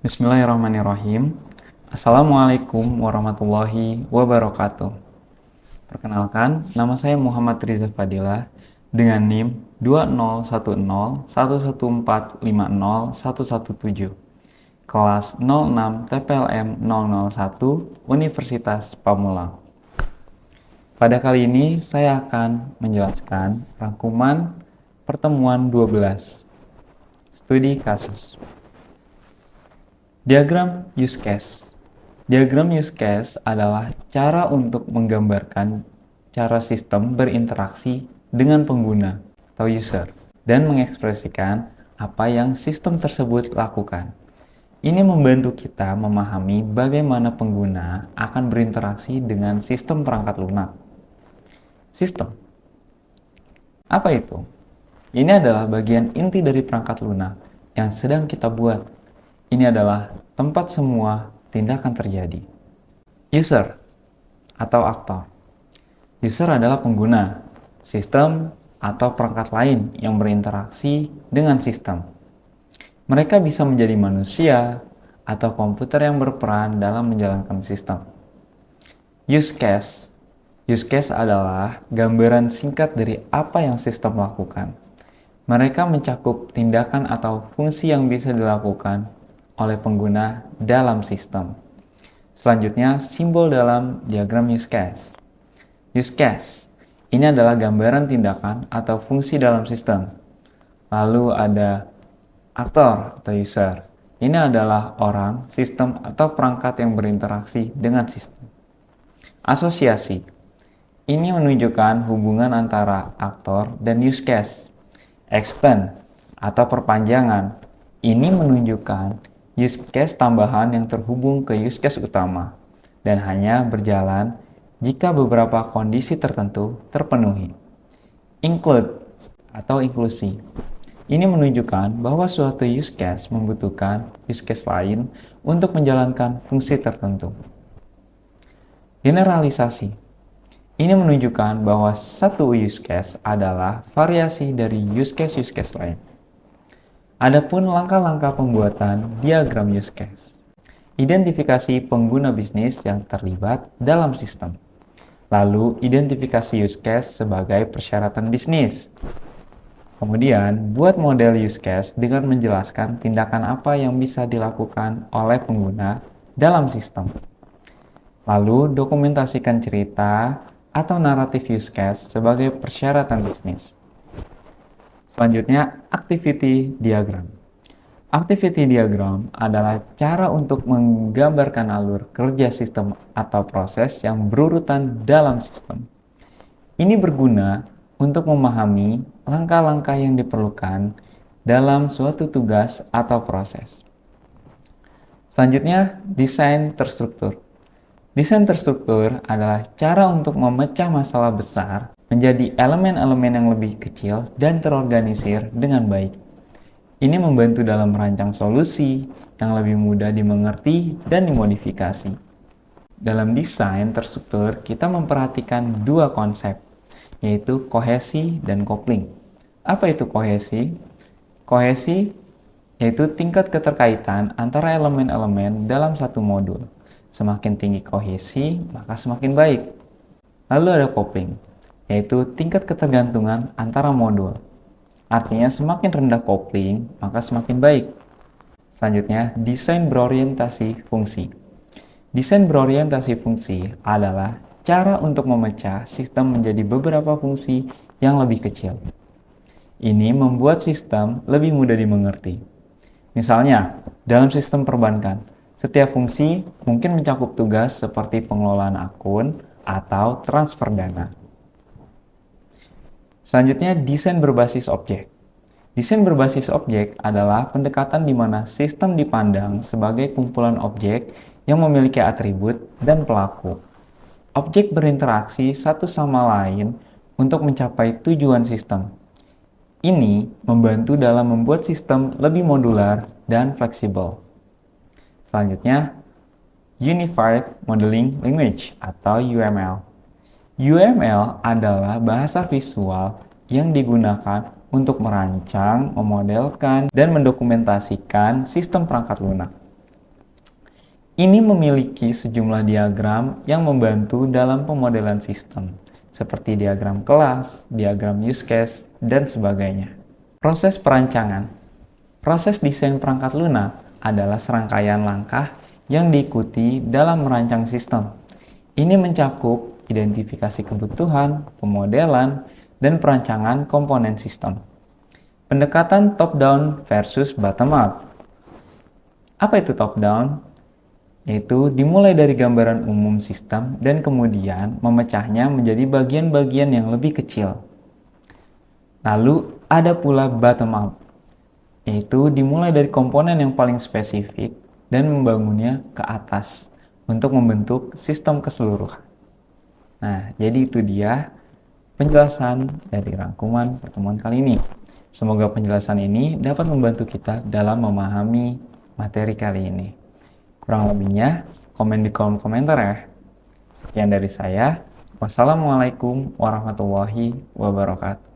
Bismillahirrahmanirrahim. Assalamualaikum warahmatullahi wabarakatuh. Perkenalkan, nama saya Muhammad Riza Fadilah dengan NIM 201011450117, kelas 06 TPLM 001 Universitas Pamulang. Pada kali ini saya akan menjelaskan rangkuman pertemuan 12, studi kasus. Diagram use case. Diagram use case adalah cara untuk menggambarkan cara sistem berinteraksi dengan pengguna atau user dan mengekspresikan apa yang sistem tersebut lakukan. Ini membantu kita memahami bagaimana pengguna akan berinteraksi dengan sistem perangkat lunak. Sistem. Apa itu? Ini adalah bagian inti dari perangkat lunak yang sedang kita buat. Ini adalah tempat semua tindakan terjadi. User atau aktor. User adalah pengguna, sistem atau perangkat lain yang berinteraksi dengan sistem. Mereka bisa menjadi manusia atau komputer yang berperan dalam menjalankan sistem. Use case. Use case adalah gambaran singkat dari apa yang sistem lakukan. Mereka mencakup tindakan atau fungsi yang bisa dilakukan oleh pengguna dalam sistem. Selanjutnya, simbol dalam diagram use case. Use case, ini adalah gambaran tindakan atau fungsi dalam sistem. Lalu ada aktor atau user. Ini adalah orang, sistem, atau perangkat yang berinteraksi dengan sistem. Asosiasi, ini menunjukkan hubungan antara aktor dan use case. Extend atau perpanjangan, ini menunjukkan use case tambahan yang terhubung ke use case utama dan hanya berjalan jika beberapa kondisi tertentu terpenuhi. Include atau inklusi. Ini menunjukkan bahwa suatu use case membutuhkan use case lain untuk menjalankan fungsi tertentu. Generalisasi. Ini menunjukkan bahwa satu use case adalah variasi dari use case lain. Adapun langkah-langkah pembuatan diagram use case. Identifikasi pengguna bisnis yang terlibat dalam sistem. Lalu, identifikasi use case sebagai persyaratan bisnis. Kemudian, buat model use case dengan menjelaskan tindakan apa yang bisa dilakukan oleh pengguna dalam sistem. Lalu, dokumentasikan cerita atau naratif use case sebagai persyaratan bisnis. Selanjutnya, activity diagram. Activity diagram adalah cara untuk menggambarkan alur kerja sistem atau proses yang berurutan dalam sistem. Ini berguna untuk memahami langkah-langkah yang diperlukan dalam suatu tugas atau proses. Selanjutnya, desain terstruktur. Desain terstruktur adalah cara untuk memecah masalah besar menjadi elemen-elemen yang lebih kecil dan terorganisir dengan baik. Ini membantu dalam merancang solusi yang lebih mudah dimengerti dan dimodifikasi. Dalam desain terstruktur, kita memperhatikan dua konsep, yaitu kohesi dan kopling. Apa itu kohesi? Kohesi yaitu tingkat keterkaitan antara elemen-elemen dalam satu modul. Semakin tinggi kohesi, maka semakin baik. Lalu ada kopling, yaitu tingkat ketergantungan antara modul. Artinya semakin rendah kopling, maka semakin baik. Selanjutnya, desain berorientasi fungsi. Desain berorientasi fungsi adalah cara untuk memecah sistem menjadi beberapa fungsi yang lebih kecil. Ini membuat sistem lebih mudah dimengerti. Misalnya, dalam sistem perbankan, setiap fungsi mungkin mencakup tugas seperti pengelolaan akun atau transfer dana. Selanjutnya, desain berbasis objek. Desain berbasis objek adalah pendekatan di mana sistem dipandang sebagai kumpulan objek yang memiliki atribut dan pelaku. Objek berinteraksi satu sama lain untuk mencapai tujuan sistem. Ini membantu dalam membuat sistem lebih modular dan fleksibel. Selanjutnya, Unified Modeling Language atau UML. UML adalah bahasa visual yang digunakan untuk merancang, memodelkan, dan mendokumentasikan sistem perangkat lunak. Ini memiliki sejumlah diagram yang membantu dalam pemodelan sistem, seperti diagram kelas, diagram use case, dan sebagainya. Proses perancangan. Proses desain perangkat lunak adalah serangkaian langkah yang diikuti dalam merancang sistem. Ini mencakup identifikasi kebutuhan, pemodelan, dan perancangan komponen sistem. Pendekatan top-down versus bottom-up. Apa itu top-down? Yaitu dimulai dari gambaran umum sistem dan kemudian memecahnya menjadi bagian-bagian yang lebih kecil. Lalu ada pula bottom-up, yaitu dimulai dari komponen yang paling spesifik dan membangunnya ke atas untuk membentuk sistem keseluruhan. Nah, jadi itu dia penjelasan dari rangkuman pertemuan kali ini. Semoga penjelasan ini dapat membantu kita dalam memahami materi kali ini. Kurang lebihnya, komen di kolom komentar ya. Sekian dari saya. Wassalamualaikum warahmatullahi wabarakatuh.